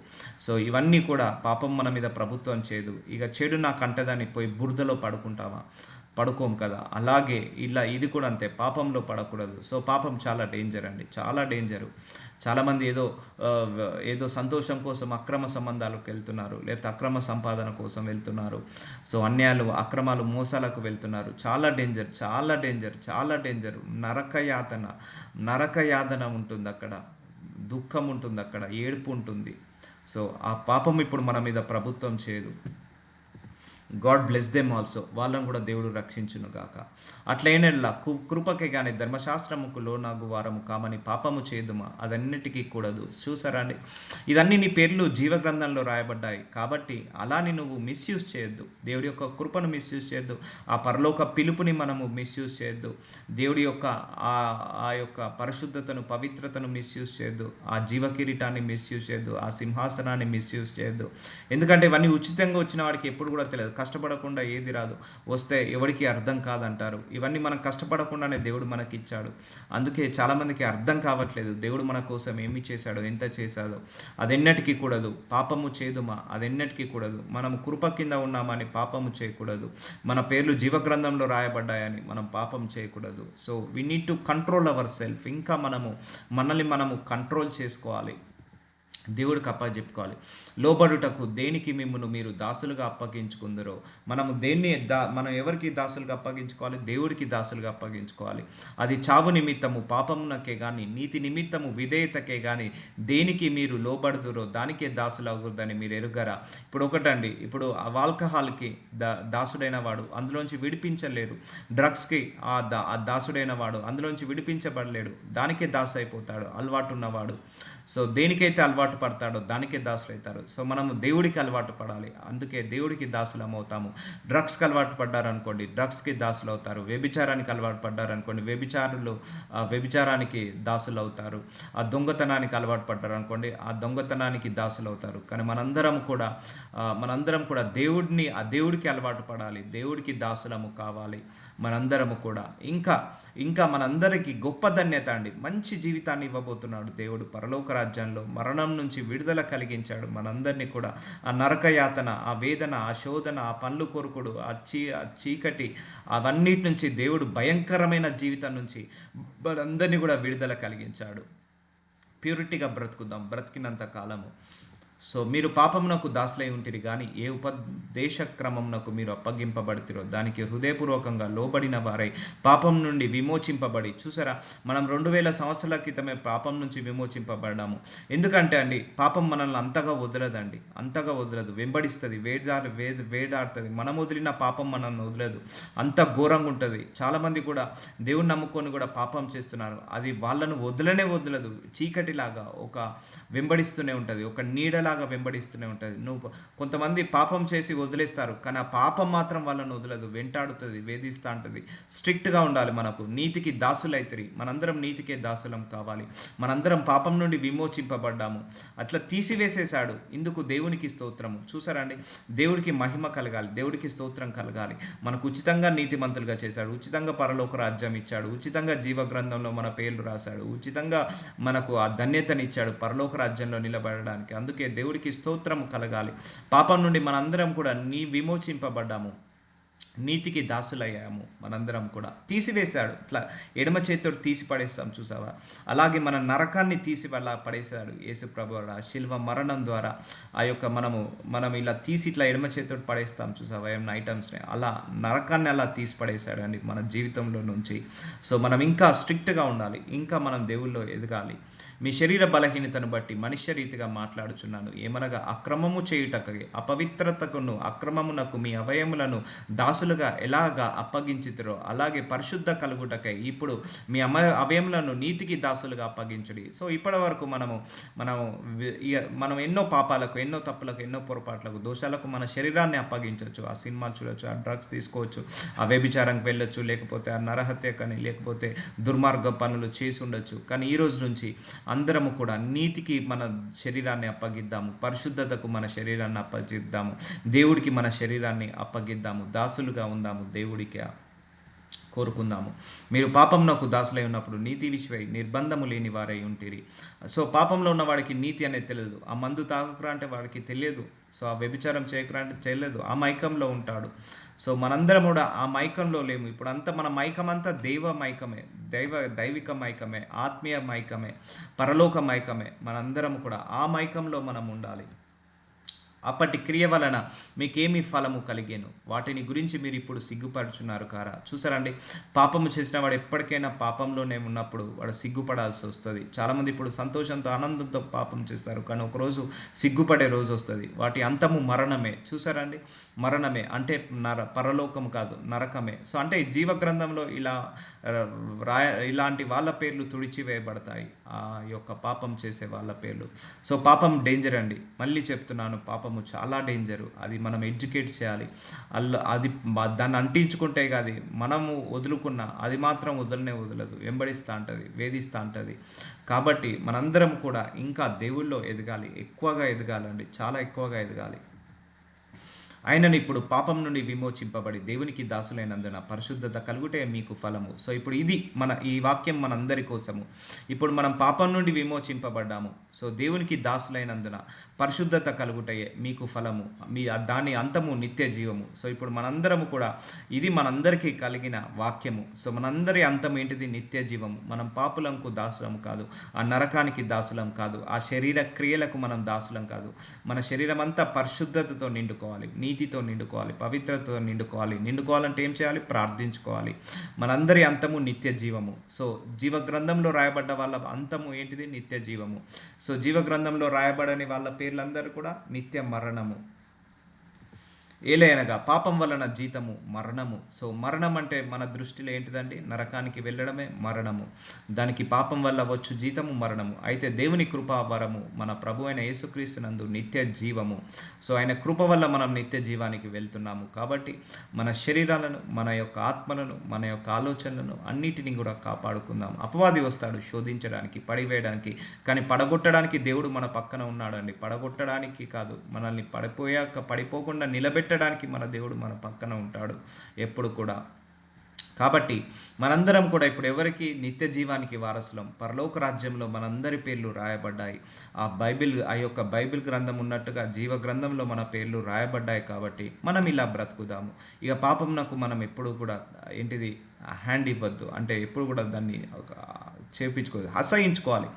సో ఇవన్నీ కూడా పాపం మన మీద ప్రభుత్వం చేయదు. ఇక చెడు నాకు అంటదని పోయి బురదలో పడుకోం కదా, అలాగే ఇది కూడా అంతే, పాపంలో పడకూడదు. సో పాపం చాలా డేంజర్ అండి, చాలా డేంజరు. చాలామంది ఏదో సంతోషం కోసం అక్రమ సంబంధాలకు వెళ్తున్నారు, లేకపోతే అక్రమ సంపాదన కోసం వెళ్తున్నారు. సో అన్యాయాలు, అక్రమాలు, మోసాలకు వెళ్తున్నారు. చాలా డేంజర్, చాలా డేంజర్, చాలా డేంజర్. నరకయాతన ఉంటుంది అక్కడ, దుఃఖం ఉంటుంది అక్కడ, ఏడుపు ఉంటుంది. సో ఆ పాపం ఇప్పుడు మన మీద ప్రభుత్వం చేయదు. గాడ్ బ్లెస్ దెమ్ ఆల్సో, వాళ్ళని కూడా దేవుడు రక్షించును గాక. అట్లయినలా కృపకే కానీ ధర్మశాస్త్రముకు లోనాగు వారము కామని పాపము చేదుమా, అదన్నిటికీ కూడదు. చూసారా అండి, ఇవన్నీ నీ పేర్లు జీవగ్రంథంలో రాయబడ్డాయి. కాబట్టి అలాని నువ్వు మిస్యూజ్ చేయొద్దు, దేవుడి యొక్క కృపను మిస్యూజ్ చేయొద్దు, ఆ పరలోక పిలుపుని మనము మిస్యూజ్ చేయొద్దు, దేవుడి యొక్క ఆ యొక్క పరిశుద్ధతను, పవిత్రతను మిస్యూజ్ చేయొద్దు, ఆ జీవ కిరీటాన్ని మిస్యూజ్ చేయొద్దు, ఆ సింహాసనాన్ని మిస్యూజ్ చేయొద్దు. ఎందుకంటే ఇవన్నీ ఉచితంగా వచ్చిన వాడికి ఎప్పుడు కూడా తెలియదు. కష్టపడకుండా ఏది రాదు, వస్తే ఎవరికి అర్థం కాదంటారు. ఇవన్నీ మనం కష్టపడకుండానే దేవుడు మనకి ఇచ్చాడు. అందుకే చాలామందికి అర్థం కావట్లేదు దేవుడు మన కోసం ఏమి చేశాడో, ఎంత చేశాడో. అదెన్నటికీ కూడదు. పాపము చేదుమా, అదెన్నటికీ కూడదు. మనం కృప కింద ఉన్నామని పాపము చేయకూడదు. మన పేర్లు జీవగ్రంథంలో రాయబడ్డాయని మనం పాపం చేయకూడదు. So we need to control our self. ఇంకా మనల్ని మనము కంట్రోల్ చేసుకోవాలి, దేవుడికి అప్పచెప్పుకోవాలి. లోబడుటకు దేనికి మిమ్మును మీరు దాసులుగా అప్పగించుకుందరో, మనం ఎవరికి దాసులుగా అప్పగించుకోవాలి? దేవుడికి దాసులుగా అప్పగించుకోవాలి. అది చావు నిమిత్తము పాపమునకే కానీ, నీతి నిమిత్తము విధేయతకే కానీ దేనికి మీరు లోబడుదురో దానికే దాసులు అవ్వద్దని మీరు ఎరుగరా? ఇప్పుడు ఒకటండి, ఇప్పుడు ఆల్కహాల్కి దాసుడైన వాడు అందులోంచి విడిపించలేడు, డ్రగ్స్కి ఆ దాసుడైన వాడు అందులోంచి విడిపించబడలేడు, దానికే దాసు అయిపోతాడు అలవాటు ఉన్నవాడు. సో దేనికైతే అలవాటు అలవాటు పడతాడో దానికే దాసులు అవుతారు. సో మనము దేవుడికి అలవాటు పడాలి, అందుకే దేవుడికి దాసులం అవుతాము. డ్రగ్స్కి అలవాటు పడ్డారనుకోండి, డ్రగ్స్కి దాసులు అవుతారు. వ్యభిచారానికి అలవాటు పడ్డారనుకోండి, వ్యభిచారానికి దాసులు అవుతారు. ఆ దొంగతనానికి అలవాటు పడ్డారనుకోండి, ఆ దొంగతనానికి దాసులు అవుతారు. కానీ మనందరం కూడా దేవుడికి అలవాటు పడాలి, దేవుడికి దాసులము కావాలి మనందరము కూడా. ఇంకా మనందరికీ గొప్ప ధన్యత అండి, మంచి జీవితాన్ని ఇవ్వబోతున్నాడు దేవుడు పరలోక రాజ్యంలో. మరణం నుంచి విడుదల కలిగించాడు మనందరినీ కూడా. ఆ నరక యాతన, ఆ వేదన, ఆ శోధన, ఆ పండ్లు కొరుకుడు, ఆ చీకటి, అవన్నిటి నుంచి దేవుడు భయంకరమైన జీవితం నుంచి మనందరినీ కూడా విడుదల కలిగించాడు. ప్యూరిటీగా బ్రతుకుదాం బ్రతికినంత కాలము. సో మీరు పాపమునకు దాసులై ఉంటిరి కానీ ఏ ఉపదేశ క్రమమునకు మీరు అప్పగింపబడితిరో దానికి హృదయపూర్వకంగా లోబడిన వారై పాపం నుండి విమోచింపబడి. చూసారా, మనం 2000 సంవత్సరాల క్రితమే పాపం నుంచి విమోచింపబడ్డాము. ఎందుకంటే అండి, పాపం మనల్ని అంతగా వదలదు, వెంబడిస్తుంది, వేడాడుతుంది. మనం వదిలిన పాపం మనల్ని వదలదు, అంత ఘోరంగా ఉంటుంది. చాలామంది కూడా దేవుని నమ్ముకొని కూడా పాపం చేస్తున్నారు, అది వాళ్ళను వదలదు. చీకటిలాగా వెంబడిస్తూనే ఉంటుంది, ఒక నీడలాగా వెంబడిస్తూనే ఉంటుంది. కొంతమంది పాపం చేసి వదిలేస్తారు, కానీ ఆ పాపం మాత్రం వాళ్ళని వదలదు, వెంటాడుతుంది, వేధిస్తూ ఉంటుంది. స్ట్రిక్ట్గా ఉండాలి. మనకు నీతికి దాసులైతిరి, మనందరం నీతికే దాసులం కావాలి. మనందరం పాపం నుండి విమోచింపబడ్డాము, అట్లా తీసివేసేశాడు. ఇందుకు దేవునికి స్తోత్రము. చూసారండి, దేవుడికి మహిమ కలగాలి, దేవుడికి స్తోత్రం కలగాలి. మనకు ఉచితంగా నీతిమంతులుగా చేశాడు, ఉచితంగా పరలోక రాజ్యం ఇచ్చాడు, ఉచితంగా జీవ గ్రంథంలో మన పేర్లు రాశాడు, ఉచితంగా మనకు ఆ ధన్యతనిచ్చాడు పరలోక రాజ్యంలో నిలబడడానికి. అందుకే దేవుడికి స్తోత్రం కలగాలి. పాపం నుండి మనందరం కూడా విమోచింపబడ్డాము, నీతికి దాసులయ్యాము. మనందరం కూడా తీసివేశాడు. ఇట్లా ఎడమ చేతితో తీసి పడేస్తాం చూసావా, అలాగే మన నరకాన్ని తీసి అలా పడేశాడు యేసు ప్రభువు శిల్వ మరణం ద్వారా. ఆ యొక్క మనం ఇలా తీసి ఇట్లా ఎడమ చేతితో పడేస్తాం చూసావా ఏమైనా ఐటమ్స్ని, అలా నరకాన్ని అలా తీసి పడేశాడు అండి మన జీవితంలో నుంచి. సో మనం ఇంకా స్ట్రిక్ట్గా ఉండాలి, ఇంకా మనం దేవుల్లో ఎదగాలి. మీ శరీర బలహీనతను బట్టి మనుష్య రీతిగా మాట్లాడుచున్నాను, ఏమనగా అక్రమము చేయుటకై అపవిత్రతకును అక్రమమునకు మీ అవయములను దాసులుగా ఎలాగా అప్పగించితిరో అలాగే పరిశుద్ధ కలుగుటకై ఇప్పుడు మీ అవయములను నీతికి దాసులుగా అప్పగించుడి. సో ఇప్పటి వరకు మనం ఎన్నో పాపాలకు, ఎన్నో తప్పులకు, ఎన్నో పొరపాట్లకు, దోషాలకు మన శరీరాన్ని అప్పగించవచ్చు. ఆ సినిమా చూడొచ్చు, ఆ డ్రగ్స్ తీసుకోవచ్చు, ఆ వ్యభిచారంకి వెళ్ళొచ్చు, లేకపోతే ఆ నరహత్య కానీ, లేకపోతే దుర్మార్గ పనులు చేసి ఉండొచ్చు. కానీ ఈ రోజు నుంచి అందరము కూడా నీతికి మన శరీరాన్ని అప్పగిద్దాము, పరిశుద్ధతకు మన శరీరాన్ని అప్పగిద్దాము, దేవుడికి మన శరీరాన్ని అప్పగిద్దాము, దాసులుగా ఉందాము, దేవుడికి కోరుకుందాము. మీరు పాపంనకు దాసులై ఉన్నప్పుడు నీతి విషయమై నిర్బంధము లేని వారై ఉంటిరి. సో పాపంలో ఉన్న వాడికి నీతి అనేది తెలియదు, ఆ మందు తాగుకురా అంటే వాడికి తెలియదు, సో ఆ వ్యభిచారం చేయకురా అంటే చేయలేదు, ఆ మైకంలో ఉంటాడు. సో మనందరం కూడా ఆ మైకంలో లేము. ఇప్పుడు అంతా మన మైకం అంతా దైవిక మైకమే, ఆత్మీయ మైకమే, పరలోక మైకమే. మనందరం కూడా ఆ మైకంలో మనం ఉండాలి. అప్పటి క్రియ వలన మీకేమి ఫలము కలిగేను, వాటిని గురించి మీరు ఇప్పుడు సిగ్గుపడుచున్నారు కారా. చూసారండి, పాపము చేసిన వాడు ఎప్పటికైనా పాపంలోనే ఉన్నప్పుడు వాడు సిగ్గుపడాల్సి వస్తుంది. చాలామంది ఇప్పుడు సంతోషంతో ఆనందంతో పాపం చేస్తారు, కానీ ఒకరోజు సిగ్గుపడే రోజు వస్తుంది. వాటి అంతము మరణమే. చూసారండి, మరణమే అంటే పరలోకము కాదు, నరకమే. సో అంటే జీవ గ్రంథంలో ఇలాంటి వాళ్ళ పేర్లు తుడిచివేయబడతాయి, ఆ యొక్క పాపం చేసే వాళ్ళ పేర్లు. సో పాపం డేంజర్ అండి, మళ్ళీ చెప్తున్నాను, పాపము చాలా డేంజరు. అది మనం ఎడ్యుకేట్ చేయాలి. అది దాన్ని అంటించుకుంటే కాదు, మనము వదులుకున్న అది మాత్రం వదలదు, వెంబడిస్తూ ఉంటుంది, వేధిస్తూ ఉంటుంది. కాబట్టి మనందరం కూడా ఇంకా దేవుళ్ళో ఎదగాలి, ఎక్కువగా ఎదగాలండి, చాలా ఎక్కువగా ఎదగాలి. ఆయనను ఇప్పుడు పాపం నుండి విమోచింపబడి దేవునికి దాసులైనందున పరిశుద్ధత కలుగుటే మీకు ఫలము. సో ఇప్పుడు ఈ వాక్యం మనందరి కోసము. ఇప్పుడు మనం పాపం నుండి విమోచింపబడ్డాము, సో దేవునికి దాసులైనందున పరిశుద్ధత కలుగుటయే మీకు ఫలము, దాని అంతము నిత్య జీవము. సో ఇప్పుడు మనందరము కూడా ఇది మనందరికీ కలిగిన వాక్యము. సో మనందరి అంతం ఏంటిది? నిత్య జీవము. మనం పాపులంకు దాసులం కాదు, ఆ నరకానికి దాసులం కాదు, ఆ శరీర క్రియలకు మనం దాసులం కాదు. మన శరీరం అంతా పరిశుద్ధతతో నిండుకోవాలి, నీతితో నిండుకోవాలి, పవిత్రతతో నిండుకోవాలంటే ఏం చేయాలి? ప్రార్థించుకోవాలి. మనందరి అంతము నిత్య జీవము. సో జీవ గ్రంథంలో రాయబడ్డ వాళ్ళ అంతము ఏంటిది? నిత్య జీవము. సో జీవ గ్రంథంలో రాయబడని వాళ్ళ పేర్లందరూ కూడా నిత్య మరణము. ఏలయనగా పాపం వలన జీతము మరణము. సో మరణం అంటే మన దృష్టిలో ఏంటిదండి? నరకానికి వెళ్ళడమే మరణము. దానికి పాపం వల్ల వచ్చు జీతము మరణము. అయితే దేవుని కృపా వరము మన ప్రభు అయిన యేసుక్రీస్తునందు నిత్య జీవము. సో ఆయన కృప వల్ల మనం నిత్య జీవానికి వెళ్తున్నాము. కాబట్టి మన శరీరాలను, మన యొక్క ఆత్మలను, మన యొక్క ఆలోచనలను అన్నిటిని కూడా కాపాడుకుందాం. అపవాది వస్తాడు శోధించడానికి, పడివేయడానికి, కానీ పడగొట్టడానికి దేవుడు మన పక్కన ఉన్నాడండి. పడగొట్టడానికి కాదు, మనల్ని పడిపోకుండా నిలబెట్టడానికి మన దేవుడు మన పక్కన ఉంటాడు ఎప్పుడు కూడా. కాబట్టి మనందరం కూడా ఇప్పుడు ఎవరికి నిత్య జీవానికి వారసులం, పరలోక రాజ్యంలో మనందరి పేర్లు రాయబడ్డాయి. ఆ యొక్క బైబిల్ గ్రంథం ఉన్నట్టుగా జీవ గ్రంథంలో మన పేర్లు రాయబడ్డాయి. కాబట్టి మనం ఇలా బ్రతుకుదాము. ఇక పాపంనకు మనం ఎప్పుడు కూడా ఏంటిది హ్యాండ్ ఇవ్వద్దు. అంటే ఎప్పుడు కూడా దాన్ని చేపించుకోవాలి, అసహించుకోవాలి,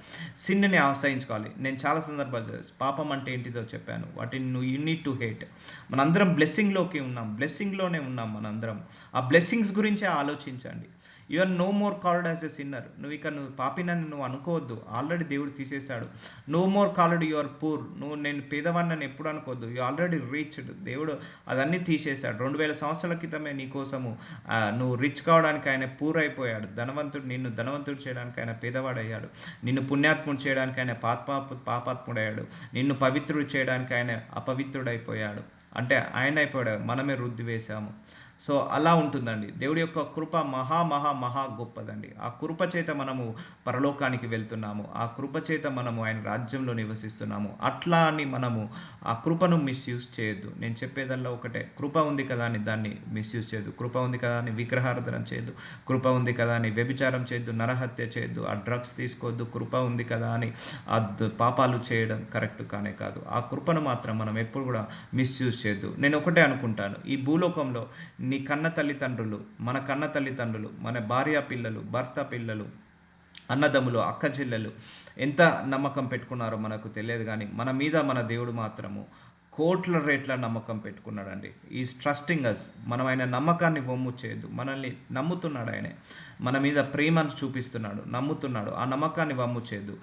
సిన్ని అసహించుకోవాలి. నేను చాలా సందర్భాలు పాపం అంటే ఏంటిదో చెప్పాను. వాటిని యూ నీడ్ టు హేట్. మనందరం బ్లెస్సింగ్లోకి ఉన్నాం, బ్లెస్సింగ్లోనే ఉన్నాం మనందరం. ఆ బ్లెస్సింగ్స్ గురించే ఆలోచించండి. You are no more called as a sinner. నువ్వు పాపినని నువ్వు అనుకోవద్దు, ఆల్రెడీ దేవుడు తీసేశాడు. No more called you are poor. నేను పేదవాడిని ఎప్పుడు అనుకోవద్దు, యు ఆల్రెడీ రీచ్డ్. దేవుడు అదన్నీ తీసేశాడు. 2000 సంవత్సరాల క్రితమే నీ కోసము నువ్వు రిచ్ కావడానికి ఆయన పూర్ అయిపోయాడు. నిన్ను ధనవంతుడు చేయడానికి ఆయన పేదవాడయ్యాడు. నిన్ను పుణ్యాత్ముడు చేయడానికి ఆయన పాపాత్ముడయ్యాడు. నిన్ను పవిత్రుడు చేయడానికి ఆయన అపవిత్రుడైపోయాడు. అంటే ఆయన అయిపోయాడు, మనమే రుద్ది వేశాము. సో అలా ఉంటుందండి. దేవుడి యొక్క కృప మహా మహా మహా గొప్పదండి. ఆ కృప చేత మనము పరలోకానికి వెళ్తున్నాము. ఆ కృప చేత మనము ఆయన రాజ్యంలో నివసిస్తున్నాము. అట్లా అని మనము ఆ కృపను మిస్యూజ్ చేయొద్దు. నేను చెప్పేదల్లా ఒకటే, కృప ఉంది కదా అని దాన్ని మిస్యూజ్ చేయొద్దు. కృప ఉంది కదా అని విగ్రహారాధన చేయొద్దు. కృప ఉంది కదా అని వ్యభిచారం చేయొద్దు, నరహత్య చేయొద్దు, ఆ డ్రగ్స్ తీసుకోవద్దు. కృప ఉంది కదా అని ఆ పాపాలు చేయడం కరెక్ట్ కానే కాదు. ఆ కృపను మాత్రం మనం ఎప్పుడు కూడా మిస్యూజ్ చేయొద్దు. నేను ఒకటే అనుకుంటాను, ఈ భూలోకంలో నీ కన్న తల్లిదండ్రులు, మన కన్న తల్లిదండ్రులు, మన భార్య పిల్లలు, భర్త పిల్లలు, అన్నదమ్ములు, అక్క చెల్లెలు ఎంత నమ్మకం పెట్టుకున్నారో మనకు తెలియదు. కానీ మన మీద మన దేవుడు మాత్రము కోట్ల రేట్ల నమ్మకం పెట్టుకున్నాడండి. ఈజ్ ట్రస్టింగ్ అస్. మనం ఆయన నమ్మకాన్ని వమ్ము చేయొద్దు. మనల్ని నమ్ముతున్నాడు, ఆయనే మన మీద ప్రేమను చూపిస్తున్నాడు, నమ్ముతున్నాడు. ఆ నమ్మకాన్ని వమ్ము చేయొద్దు.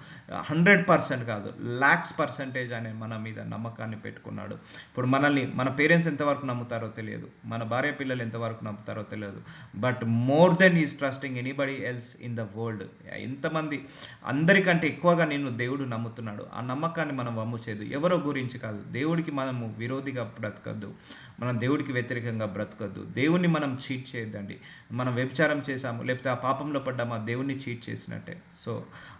100% కాదు, lakhs% అనే మన మీద నమ్మకాన్ని పెట్టుకున్నాడు. ఇప్పుడు మనల్ని మన పేరెంట్స్ ఎంతవరకు నమ్ముతారో తెలియదు, మన భార్య పిల్లలు ఎంతవరకు నమ్ముతారో తెలియదు. But more than is trusting anybody else in the world. ఎంతమంది, అందరికంటే ఎక్కువగా నిన్ను దేవుడు నమ్ముతున్నాడు. ఆ నమ్మకాన్ని మనం వమ్ము చేయదు. ఎవరో గురించి కాదు, దేవుడికి మనము విరోధిగా బ్రతకద్దు, మనం దేవుడికి వ్యతిరేకంగా బ్రతకద్దు. దేవుణ్ణి మనం చీట్ చేయొద్దండి. మనం వ్యభిచారం చేసాము, లేకపోతే ఆ పాపంలో పడ్డామా, దేవుణ్ణి చీట్ చేసినట్టే. సో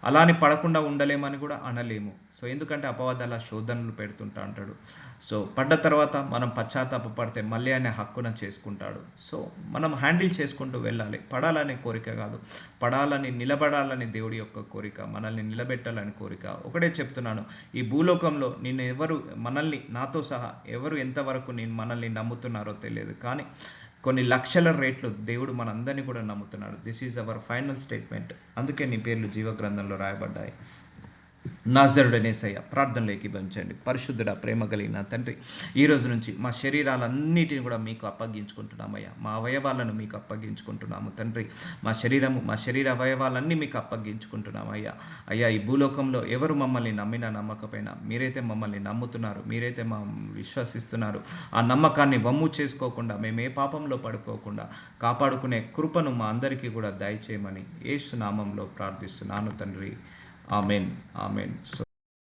అలాని పడకుండా ఉండలేమని కూడా అనలేము. సో ఎందుకంటే అపవాదాల శోధనలు పెడుతుంటా అంటాడు. సో పడ్డ తర్వాత మనం పశ్చాత్తాపడితే మళ్ళీ ఆయన హక్కున చేసుకుంటాడు. సో మనం హ్యాండిల్ చేసుకుంటూ వెళ్ళాలి. పడాలనే కోరిక కాదు, నిలబడాలని దేవుడి యొక్క కోరిక, మనల్ని నిలబెట్టాలని కోరిక. ఒకటే చెప్తున్నాను, ఈ భూలోకంలో మనల్ని నాతో సహా ఎవరు ఎంతవరకు మనల్ని నమ్ముతున్నారో తెలియదు, కానీ కొన్ని లక్షల రేట్లు దేవుడు మనందరినీ కూడా నమ్ముతున్నాడు. This is our final statement. అందుకే నీ పేర్లు జీవగ్రంథంలో రాయబడ్డాయి. నాజరుడనేసయ్య, ప్రార్థనలు ఏకీభవించండి. పరిశుద్ధుడ, ప్రేమ కలిగిన తండ్రి, ఈ రోజు నుంచి మా శరీరాలన్నిటిని కూడా మీకు అప్పగించుకుంటున్నామయ్యా. మా అవయవాలను మీకు అప్పగించుకుంటున్నాము తండ్రి. మా శరీర అవయవాలన్నీ మీకు అప్పగించుకుంటున్నామయ్యా. అయ్యా, ఈ భూలోకంలో ఎవరు మమ్మల్ని నమ్మినా నమ్మకపోయినా మీరైతే మమ్మల్ని నమ్ముతున్నారు, మీరైతే విశ్వసిస్తున్నారు. ఆ నమ్మకాన్ని వమ్ము చేసుకోకుండా, మేము ఏ పాపంలో పడుకోకుండా కాపాడుకునే కృపను మా అందరికీ కూడా దయచేయమని యేసు నామంలో ప్రార్థిస్తున్నాను తండ్రి. ఆమెన్. ఆమెన్.